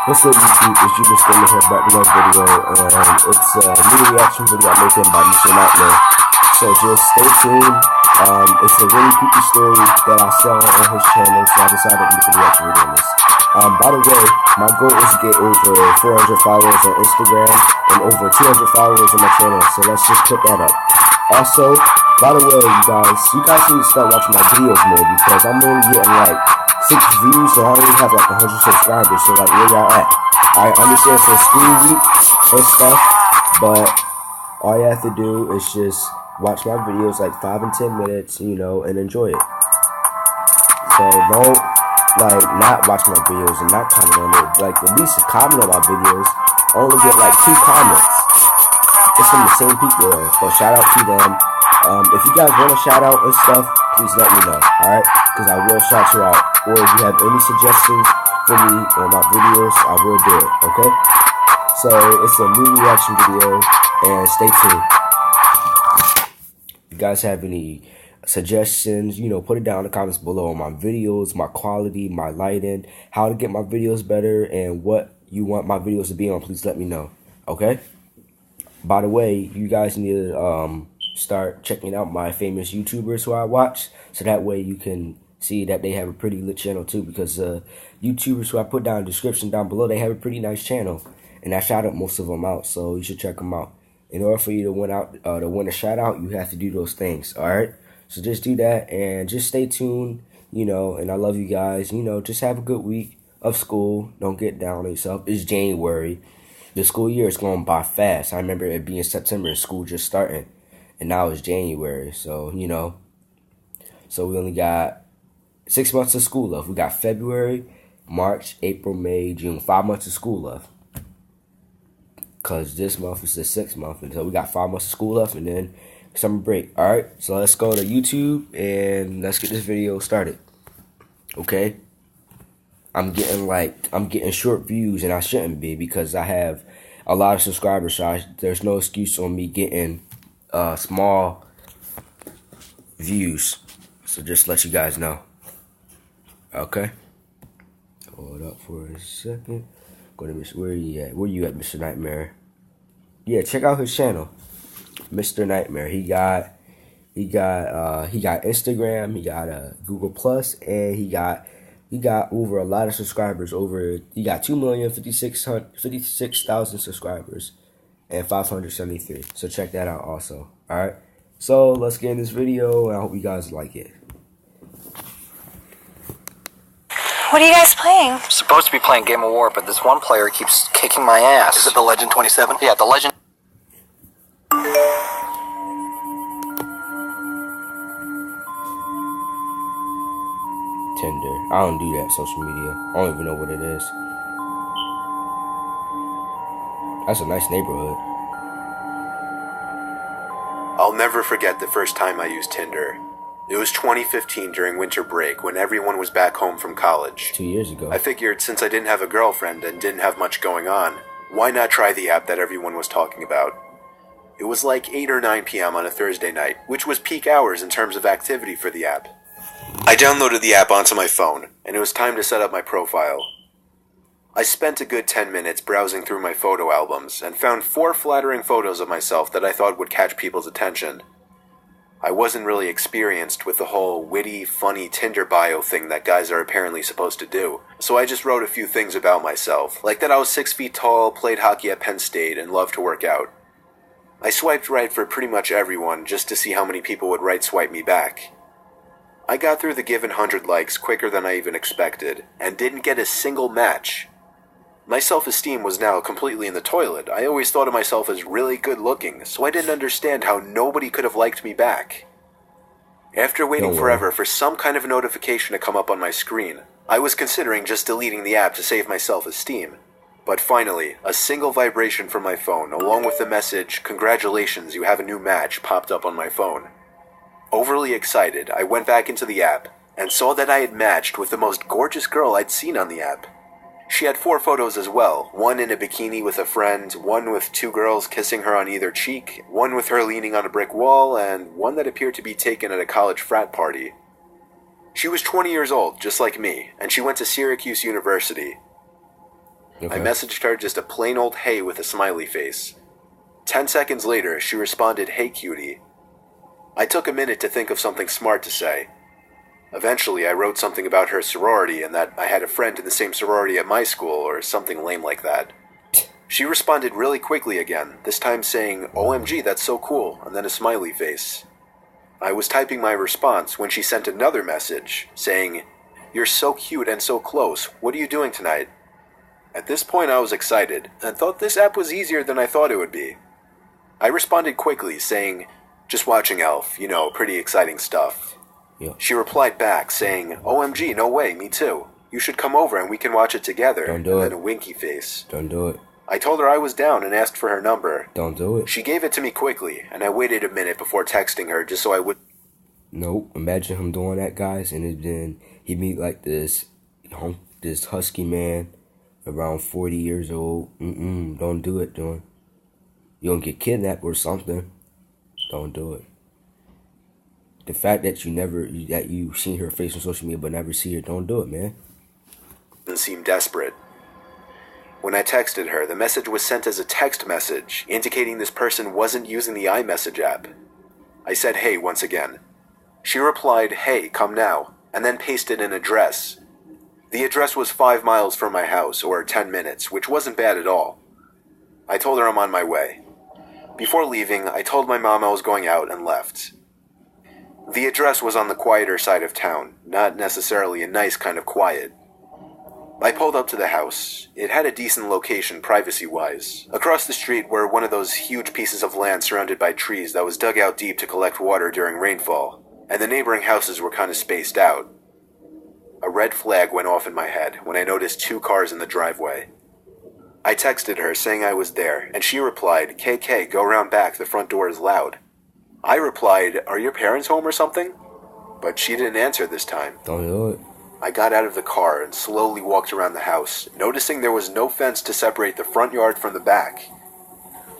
What's up, YouTube? It's Juderz Gaming here back with another video, and it's a new reaction video I'm making by Mr. Nightmare. So just stay tuned. It's a really creepy story that I saw on his channel, so I decided to make a reaction video on this. By the way, my goal is to get over 400 followers on Instagram and over 200 followers on my channel, so let's just put that up. Also, by the way, you guys need to start watching my videos more because I'm only getting like 6 views, so I only have like 100 subscribers, so like where y'all at? I understand it's a school week and stuff, but all you have to do is just watch my videos like 5 and 10 minutes, you know, and enjoy it. So don't like not watch my videos and not comment on it. Like at least comment on my videos. I only get like 2 comments. It's from the same people though, so shout out to them. If you guys want a shout out and stuff, please let me know, alright? Because I will shout you out. Or if you have any suggestions for me on my videos, I will do it, okay? So it's a new reaction video, and stay tuned. If you guys have any suggestions, you know, put it down in the comments below on my videos, my quality, my lighting, how to get my videos better, and what you want my videos to be on. Please let me know, okay? By the way, you guys need to start checking out my famous YouTubers who I watch, so that way you can see that they have a pretty lit channel too, because YouTubers who I put down in the description down below, they have a pretty nice channel, and I shout out most of them out, so you should check them out. In order for you to win a shout out, you have to do those things, alright? So just do that, and just stay tuned, you know, and I love you guys. You know, just have a good week of school. Don't get down on yourself. It's January. The school year is going by fast. I remember it being September and school just starting, and now it's January, so, you know, so we only got 6 months of school left. We got February, March, April, May, June. 5 months of school left. Because this month is the 6th month. And so we got 5 months of school left and then summer break. Alright, so let's go to YouTube and let's get this video started. Okay? I'm getting short views, and I shouldn't be because I have a lot of subscribers. So there's no excuse on me getting small views. So just let you guys know. Okay. Hold up for a second. Go to where you at? Where you at, Mr. Nightmare? Yeah, check out his channel, Mr. Nightmare. He got Instagram. He got Google Plus, and he got over a lot of subscribers. He got 2,056,000 subscribers and 573. So check that out also. All right. So let's get in this video, and I hope you guys like it. What are you guys playing? I'm supposed to be playing Game of War, but this one player keeps kicking my ass. Is it the Legend 27? Yeah, the Legend. Tinder. I don't do that social media. I don't even know what it is. That's a nice neighborhood. I'll never forget the first time I used Tinder. It was 2015 during winter break when everyone was back home from college. 2 years ago. I figured since I didn't have a girlfriend and didn't have much going on, why not try the app that everyone was talking about? It was like 8 or 9 p.m. on a Thursday night, which was peak hours in terms of activity for the app. I downloaded the app onto my phone, and it was time to set up my profile. I spent a good 10 minutes browsing through my photo albums and found 4 flattering photos of myself that I thought would catch people's attention. I wasn't really experienced with the whole witty, funny Tinder bio thing that guys are apparently supposed to do, so I just wrote a few things about myself, like that I was 6 feet tall, played hockey at Penn State, and loved to work out. I swiped right for pretty much everyone just to see how many people would right swipe me back. I got through the given 100 likes quicker than I even expected, and didn't get a single match. My self-esteem was now completely in the toilet. I always thought of myself as really good looking, so I didn't understand how nobody could have liked me back. After waiting forever for some kind of notification to come up on my screen, I was considering just deleting the app to save my self-esteem. But finally, a single vibration from my phone, along with the message, "Congratulations, you have a new match," popped up on my phone. Overly excited, I went back into the app, and saw that I had matched with the most gorgeous girl I'd seen on the app. She had 4 photos as well, one in a bikini with a friend, one with 2 girls kissing her on either cheek, one with her leaning on a brick wall, and one that appeared to be taken at a college frat party. She was 20 years old, just like me, and she went to Syracuse University. Okay. I messaged her just a plain old hey with a smiley face. 10 seconds later, she responded, "Hey cutie." I took a minute to think of something smart to say. Eventually, I wrote something about her sorority and that I had a friend in the same sorority at my school or something lame like that. She responded really quickly again, this time saying, "OMG, that's so cool," and then a smiley face. I was typing my response when she sent another message saying, "You're so cute and so close. What are you doing tonight?" At this point, I was excited and thought this app was easier than I thought it would be. I responded quickly saying, "Just watching Elf, you know, pretty exciting stuff." Yeah. She replied back saying, "OMG, no way, me too. You should come over and we can watch it together." Don't do and it. then a winky face. Don't do it. I told her I was down and asked for her number. Don't do it. She gave it to me quickly, and I waited a minute before texting her just so I would... Nope. Imagine him doing that, guys, and then he meet like this husky man around 40 years old. Don't do it, John. You'll get kidnapped or something. Don't do it. The fact that you seen her face on social media but never see her, don't do it, man. seemed desperate. When I texted her, the message was sent as a text message, indicating this person wasn't using the iMessage app. I said hey once again. She replied, "Hey, come now," and then pasted an address. The address was 5 miles from my house, or 10 minutes, which wasn't bad at all. I told her I'm on my way. Before leaving, I told my mom I was going out and left. The address was on the quieter side of town, not necessarily a nice kind of quiet. I pulled up to the house. It had a decent location privacy-wise. Across the street were one of those huge pieces of land surrounded by trees that was dug out deep to collect water during rainfall, and the neighboring houses were kind of spaced out. A red flag went off in my head when I noticed 2 cars in the driveway. I texted her saying I was there, and she replied, "KK, go around back, the front door is loud." I replied, "Are your parents home or something?" But she didn't answer this time. Don't do it. I got out of the car and slowly walked around the house, noticing there was no fence to separate the front yard from the back.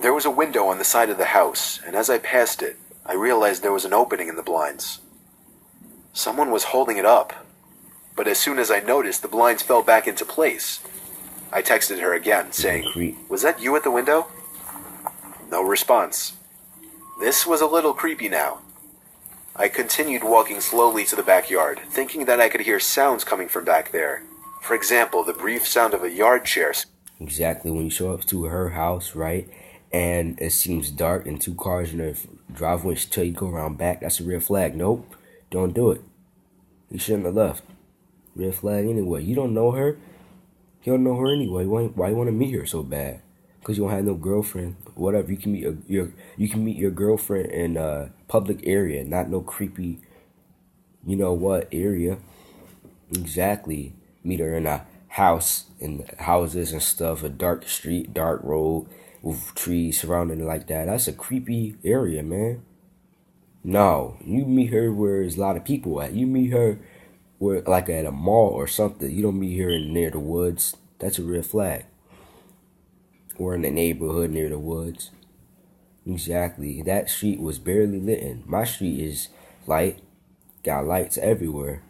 There was a window on the side of the house, and as I passed it, I realized there was an opening in the blinds. Someone was holding it up, but as soon as I noticed, the blinds fell back into place. I texted her again, saying, "Was that you at the window?" No response. This was a little creepy now. I continued walking slowly to the backyard, thinking that I could hear sounds coming from back there. For example, the brief sound of a yard chair. Exactly, when you show up to her house, right, and it seems dark and 2 cars in the driveway until you go around back, that's a red flag. Nope, don't do it. You shouldn't have left. Red flag anyway. You don't know her. You don't know her anyway. Why you want to meet her so bad? Because you don't have no girlfriend. Whatever. You can meet your girlfriend in a public area, not no creepy, you know what area. Exactly. Meet her in a house, in houses and stuff, a dark street, dark road with trees surrounding it like that. That's a creepy area, man. No, you meet her where there's a lot of people at. You meet her where, like at a mall or something. You don't meet her near the woods. That's a red flag. Or in the neighborhood near the woods. Exactly. That street was barely lit in. My street is light. Got lights everywhere.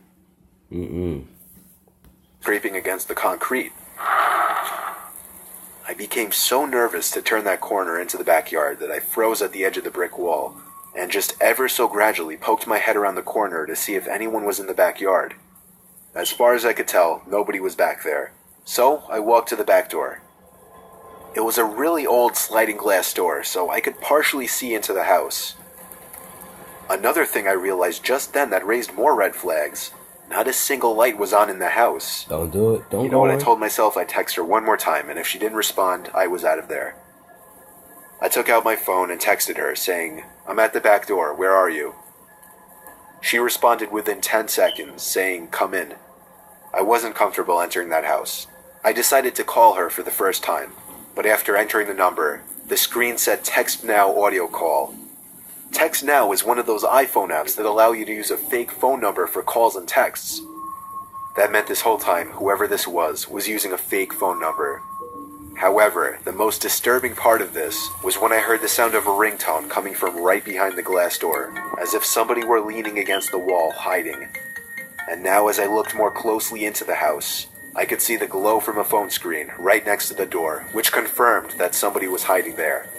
Scraping against the concrete. I became so nervous to turn that corner into the backyard that I froze at the edge of the brick wall and just ever so gradually poked my head around the corner to see if anyone was in the backyard. As far as I could tell, nobody was back there. So I walked to the back door. It was a really old sliding glass door, so I could partially see into the house. Another thing I realized just then that raised more red flags. Not a single light was on in the house. Don't do it. Don't You know what I told myself? I'd text her one more time, and if she didn't respond, I was out of there. I took out my phone and texted her, saying, "I'm at the back door, where are you?" She responded within 10 seconds, saying, "Come in." I wasn't comfortable entering that house. I decided to call her for the first time, but after entering the number, the screen said Text Now audio call. Text Now is one of those iPhone apps that allow you to use a fake phone number for calls and texts. That meant this whole time, whoever this was using a fake phone number. However, the most disturbing part of this was when I heard the sound of a ringtone coming from right behind the glass door, as if somebody were leaning against the wall, hiding. and now as I looked more closely into the house, I could see the glow from a phone screen right next to the door, which confirmed that somebody was hiding there.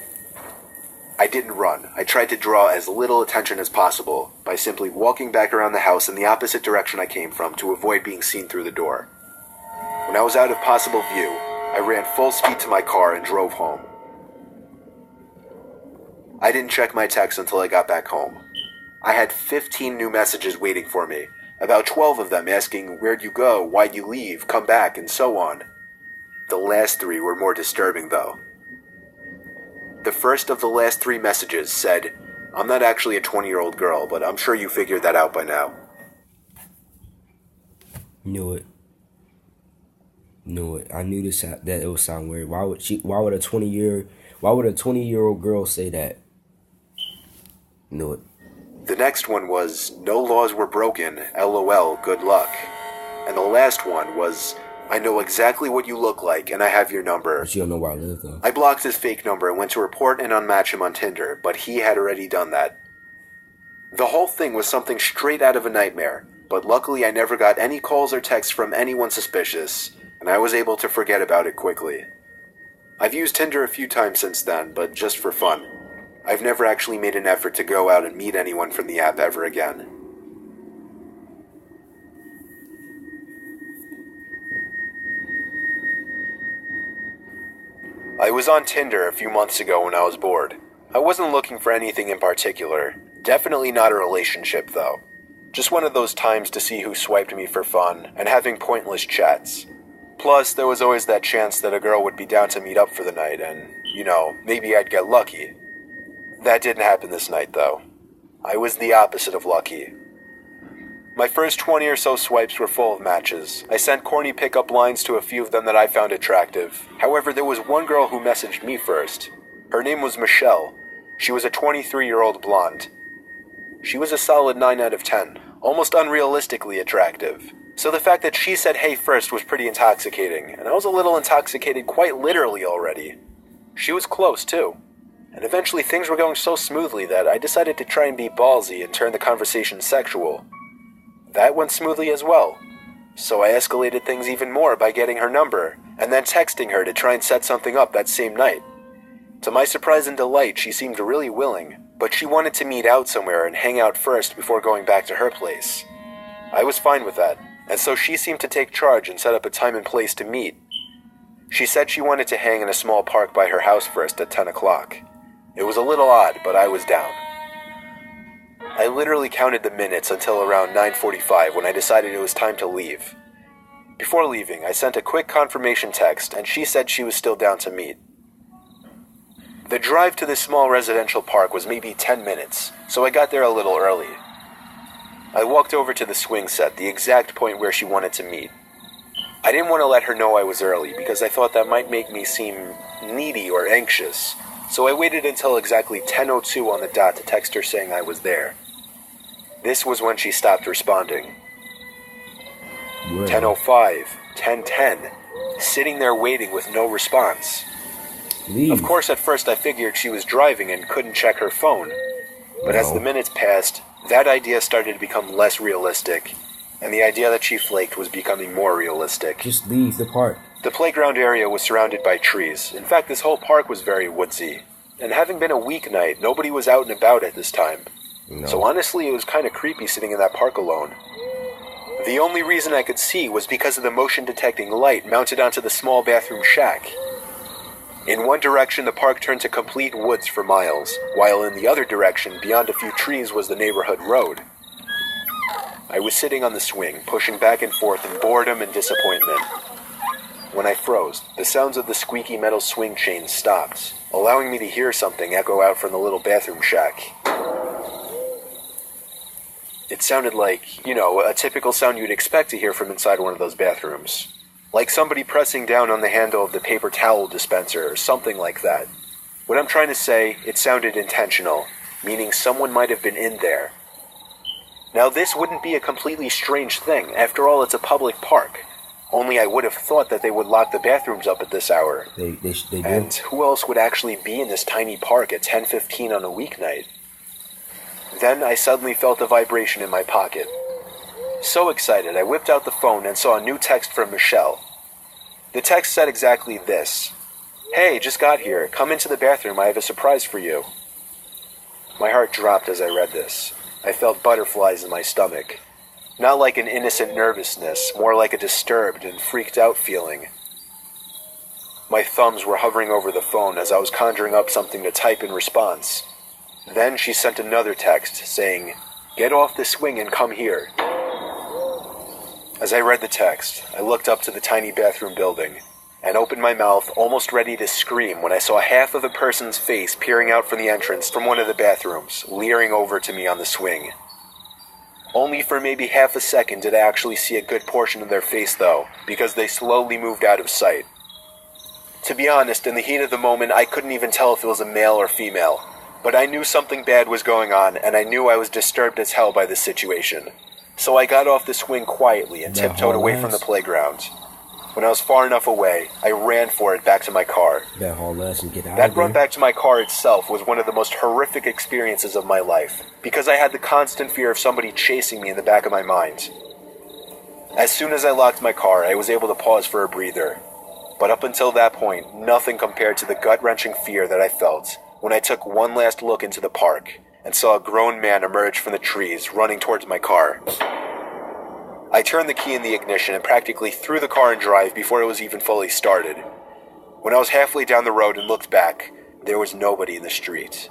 I didn't run. I tried to draw as little attention as possible by simply walking back around the house in the opposite direction I came from to avoid being seen through the door. When I was out of possible view, I ran full speed to my car and drove home. I didn't check my texts until I got back home. I had 15 new messages waiting for me, about 12 of them asking where'd you go, why'd you leave, come back, and so on. The last 3 were more disturbing though. The first of the last 3 messages said, "I'm not actually a 20-year-old girl, but I'm sure you figured that out by now." Knew it. I knew that it would sound weird. Why would a 20-year-old girl say that? Knew it. The next one was, "No laws were broken, LOL, good luck." And the last one was, "I know exactly what you look like, and I have your number." But you don't know where I live, though. I blocked his fake number and went to report and unmatch him on Tinder, but he had already done that. The whole thing was something straight out of a nightmare, but luckily I never got any calls or texts from anyone suspicious, and I was able to forget about it quickly. I've used Tinder a few times since then, but just for fun. I've never actually made an effort to go out and meet anyone from the app ever again. I was on Tinder a few months ago when I was bored. I wasn't looking for anything in particular. Definitely not a relationship, though. Just one of those times to see who swiped me for fun, and having pointless chats. Plus, there was always that chance that a girl would be down to meet up for the night, and, maybe I'd get lucky. That didn't happen this night, though. I was the opposite of lucky. My first 20 or so swipes were full of matches. I sent corny pickup lines to a few of them that I found attractive. However, there was one girl who messaged me first. Her name was Michelle. She was a 23-year-old blonde. She was a solid 9 out of 10, almost unrealistically attractive. So the fact that she said hey first was pretty intoxicating, and I was a little intoxicated quite literally already. She was close, too. And eventually things were going so smoothly that I decided to try and be ballsy and turn the conversation sexual. That went smoothly as well. So I escalated things even more by getting her number, and then texting her to try and set something up that same night. To my surprise and delight, she seemed really willing, but she wanted to meet out somewhere and hang out first before going back to her place. I was fine with that, and so she seemed to take charge and set up a time and place to meet. She said she wanted to hang in a small park by her house first at 10 o'clock. It was a little odd, but I was down. I literally counted the minutes until around 9:45 when I decided it was time to leave. Before leaving, I sent a quick confirmation text, and she said she was still down to meet. The drive to this small residential park was maybe 10 minutes, so I got there a little early. I walked over to the swing set, the exact point where she wanted to meet. I didn't want to let her know I was early because I thought that might make me seem needy or anxious, so I waited until exactly 10:02 on the dot to text her saying I was there. This was when she stopped responding. 10:05, 10:10, sitting there waiting with no response. Leave. Of course, at first I figured she was driving and couldn't check her phone. But as the minutes passed, that idea started to become less realistic, and the idea that she flaked was becoming more realistic. Just leave the park. The playground area was surrounded by trees. In fact, this whole park was very woodsy. And having been a weeknight, nobody was out and about at this time. No. So honestly, it was kind of creepy sitting in that park alone. The only reason I could see was because of the motion-detecting light mounted onto the small bathroom shack. In one direction, the park turned to complete woods for miles, while in the other direction, beyond a few trees, was the neighborhood road. I was sitting on the swing, pushing back and forth in boredom and disappointment. When I froze, the sounds of the squeaky metal swing chains stopped, allowing me to hear something echo out from the little bathroom shack. It sounded like, a typical sound you'd expect to hear from inside one of those bathrooms. Like somebody pressing down on the handle of the paper towel dispenser or something like that. What I'm trying to say, it sounded intentional, meaning someone might have been in there. Now this wouldn't be a completely strange thing, after all it's a public park. Only I would have thought that they would lock the bathrooms up at this hour. They do. And who else would actually be in this tiny park at 10:15 on a weeknight? Then I suddenly felt a vibration in my pocket. So excited, I whipped out the phone and saw a new text from Michelle. The text said exactly this: "Hey, just got here. Come into the bathroom. I have a surprise for you." My heart dropped as I read this. I felt butterflies in my stomach. Not like an innocent nervousness, more like a disturbed and freaked out feeling. My thumbs were hovering over the phone as I was conjuring up something to type in response. Then she sent another text saying, "Get off the swing and come here." As I read the text, I looked up to the tiny bathroom building and opened my mouth, almost ready to scream, when I saw half of a person's face peering out from the entrance from one of the bathrooms, leering over to me on the swing. Only for maybe half a second did I actually see a good portion of their face though, because they slowly moved out of sight. To be honest, in the heat of the moment, I couldn't even tell if it was a male or female, but I knew something bad was going on, and I knew I was disturbed as hell by this situation. So I got off the swing quietly and tiptoed away from the playground. When I was far enough away, I ran for it back to my car. That run back to my car itself was one of the most horrific experiences of my life, because I had the constant fear of somebody chasing me in the back of my mind. As soon as I locked my car, I was able to pause for a breather. But up until that point, nothing compared to the gut-wrenching fear that I felt when I took one last look into the park and saw a grown man emerge from the trees running towards my car. I turned the key in the ignition and practically threw the car in drive before it was even fully started. When I was halfway down the road and looked back, there was nobody in the street.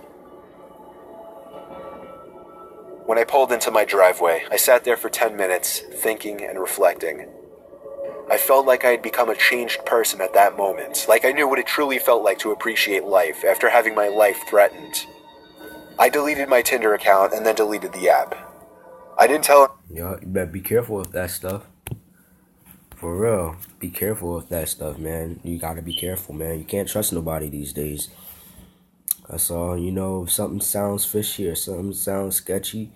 When I pulled into my driveway, I sat there for 10 minutes, thinking and reflecting. I felt like I had become a changed person at that moment, like I knew what it truly felt like to appreciate life after having my life threatened. I deleted my Tinder account and then deleted the app. I didn't tell... Yo, you better be careful with that stuff. For real. Be careful with that stuff, man. You gotta be careful, man. You can't trust nobody these days. That's all. You know, if something sounds fishy or something sounds sketchy,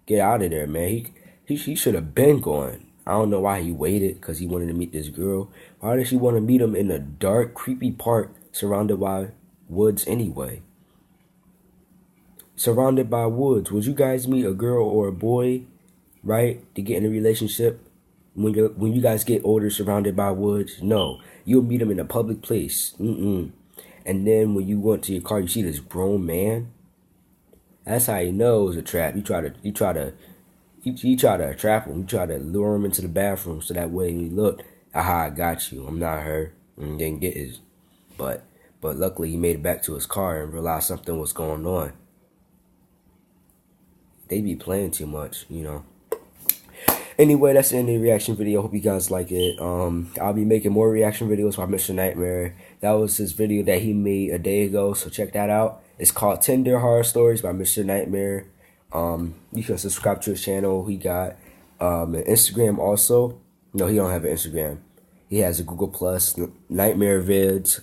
get out of there, man. He should have been going. I don't know why he waited, because he wanted to meet this girl. Why did she want to meet him in a dark, creepy park surrounded by woods anyway? Surrounded by woods. Would you guys meet a girl or a boy, right, to get in a relationship when you guys get older surrounded by woods? No. You'll meet them in a public place. And then when you go into your car, you see this grown man. That's how you know it's a trap. You try to trap him. You try to lure him into the bathroom so that way he look, aha, I got you. I'm not her. And didn't get his. But luckily he made it back to his car and realized something was going on. They be playing too much, you know. Anyway, that's the end of the reaction video. Hope you guys like it. I'll be making more reaction videos by Mr. Nightmare. That was his video that he made a day ago, so check that out. It's called Tinder Horror Stories by Mr. Nightmare. You can subscribe to his channel. He got an Instagram also. No, he don't have an Instagram. He has a Google Plus, Nightmare Vids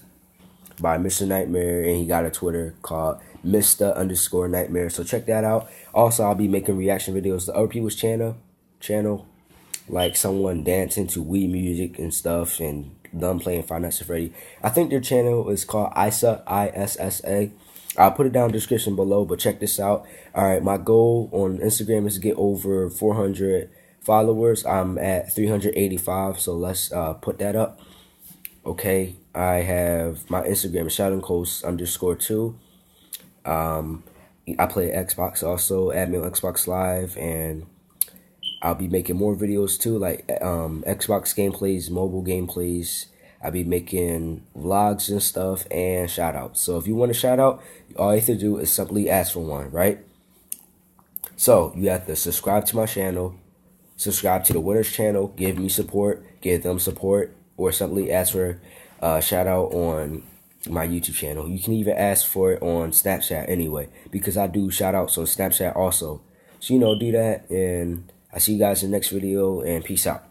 by Mr. Nightmare, and he got a Twitter called Mr_Nightmare. So check that out. Also, I'll be making reaction videos to other people's channel, like someone dancing to weed music and stuff, and them playing Five Nights at Freddy. I think their channel is called ISSA, ISSA. I'll put it down in the description below, but check this out. Alright, my goal on Instagram is to get over 400 followers. I'm at 385, so let's put that up. Okay, I have my Instagram, ShadowCoast_2. I play Xbox also, add me on Xbox Live, and I'll be making more videos too, like Xbox gameplays, mobile gameplays. I'll be making vlogs and stuff and shout outs. So if you want a shout out, all you have to do is simply ask for one, right? So you have to subscribe to my channel, subscribe to the winner's channel, give me support, give them support, or simply ask for a shout out on my YouTube channel. You can even ask for it on Snapchat anyway, because I do shout outs on Snapchat also. So, you know, do that, and I see you guys in the next video, and peace out.